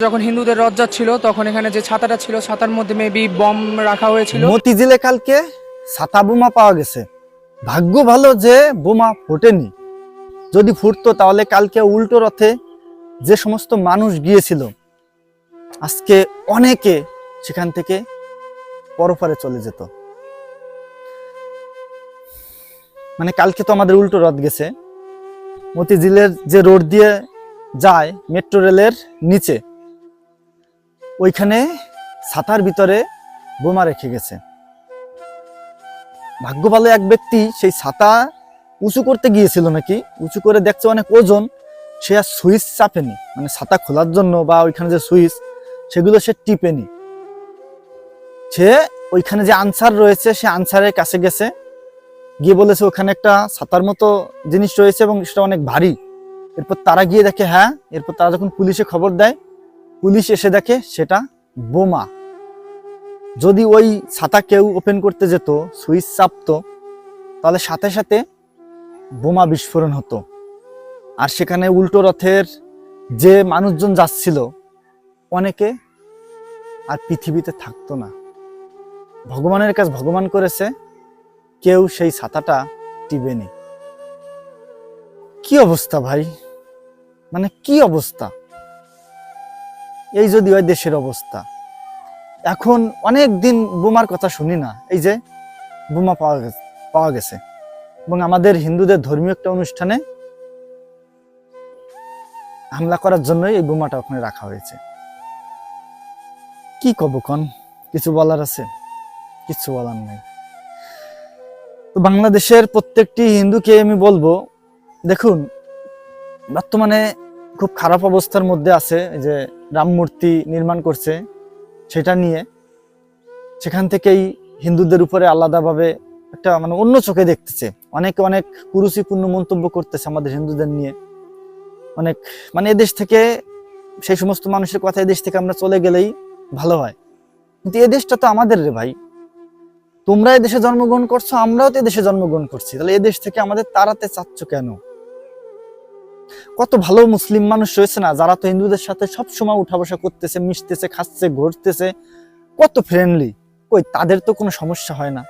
যখন হিন্দুদের রথ যাচ্ছিল তখন এখানে যে ছাতাটা ছিল ছাতার মধ্যে মেবি বম রাখা হয়েছিল। মতিঝিলে কালকে ছাতা বোমা পাওয়া গেছে। ভাগ্য ভালো যে বোমা ফোটেনি। যদি ফুটতো তাহলে কালকে উল্টো রথে যে সমস্ত মানুষ গিয়েছিল আজকে অনেকে সেখান থেকে পরপারে চলে যেত। মানে কালকে তো আমাদের উল্টো রথ গেছে। মতিঝিলের যে রোড দিয়ে যায় মেট্রো রেলের নিচে, ওইখানে ছাতার ভিতরে বোমা রেখে গেছে। ভাগ্য ভালো এক ব্যক্তি সেই ছাতা উঁচু করতে গিয়েছিল নাকি, উঁচু করে দেখছে অনেক ওজন, সে আর সুইচ চাপেনি, মানে ছাতা খোলার জন্য বা ওইখানে যে সুইচ সেগুলো সে টিপেনি। সে ওইখানে যে আনসার রয়েছে সে আনসারের কাছে গেছে, গিয়ে বলেছে ওখানে একটা ছাতার মতো জিনিস রয়েছে এবং সেটা অনেক ভারী। এরপর তারা গিয়ে দেখে হ্যাঁ, এরপর তারা যখন পুলিশে খবর দেয়, পুলিশ এসে দেখে সেটা বোমা। যদি ওই ছাতা কেউ ওপেন করতে যেত, সুইচ চাপতো, তাহলে সাথে সাথে বোমা বিস্ফোরণ হতো। আর সেখানে উল্টো রথের যে মানুষজন যাচ্ছিল অনেকে আর পৃথিবীতে থাকতো না। ভগবানের কাছে ভগবান করেছে কেউ সেই ছাতাটা টিপেনি। কি অবস্থা ভাই, মানে কি অবস্থা! এই যদি ওই দেশের অবস্থা। এখন অনেক দিন বোমার কথা শুনি না, এই যে বোমা পাওয়া গেছে এবং আমাদের হিন্দুদের ধর্মীয় একটা অনুষ্ঠানে হামলা করার জন্যই এই বোমাটা ওখানে রাখা হয়েছে। কি কব কন, কিছু বলার আছে? কিছু বলার নাই। তো বাংলাদেশের প্রত্যেকটি হিন্দুকে আমি বলবো, দেখুন বর্তমানে খুব খারাপ অবস্থার মধ্যে আছে। যে রাম মূর্তি নির্মাণ করছে সেটা নিয়ে, সেখান থেকেই হিন্দুদের উপরে আলাদাভাবে একটা মানে অন্য চোখে দেখতেছে। অনেকে অনেক কুরুচিপূর্ণ মন্তব্য করতেছে আমাদের হিন্দুদের নিয়ে। অনেক মানে এদেশ থেকে, সেই সমস্ত মানুষের কথা এদেশ থেকে আমরা চলে গেলেই ভালো হয়। কিন্তু এদেশটা তো আমাদের রে ভাই। তোমরা এদেশে জন্মগ্রহণ করছো, আমরাও তো এদেশে জন্মগ্রহণ করছি, তাহলে এদেশ থেকে আমাদের তাড়াতে চাচ্ছ কেন? কত ভালো মুসলিম মানুষ রয়েছে না, যারা তো হিন্দুদের সাথে সবসময় উঠা বসা করতেছে, মিশতেছে, খাচ্ছে, ঘুরতেছে, কত ফ্রেন্ডলি। কই তাদের তো কোনো সমস্যা হয় না।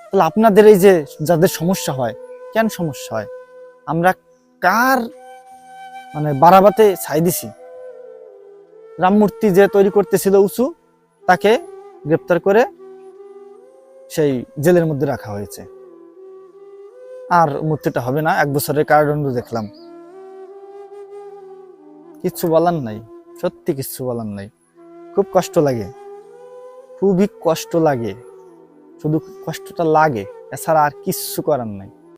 তাহলে আপনাদের এই যে যাদের সমস্যা হয়, কেন সমস্যা হয়? আমরা কার মানে বাড়াবাতে ছাই দিছি? রাম মূর্তি যে তৈরি করতেছিল উঁচু, তাকে গ্রেপ্তার করে সেই জেলের মধ্যে রাখা হয়েছে। আর মূর্তিটা হবে না, 1 বছরের কারাদণ্ড দেখলাম। কিচ্ছু বলার নাই, সত্যি কিচ্ছু বলার নাই। খুব কষ্ট লাগে, খুবই কষ্ট লাগে, শুধু কষ্টটা লাগে, এছাড়া আর কিচ্ছু করার নাই।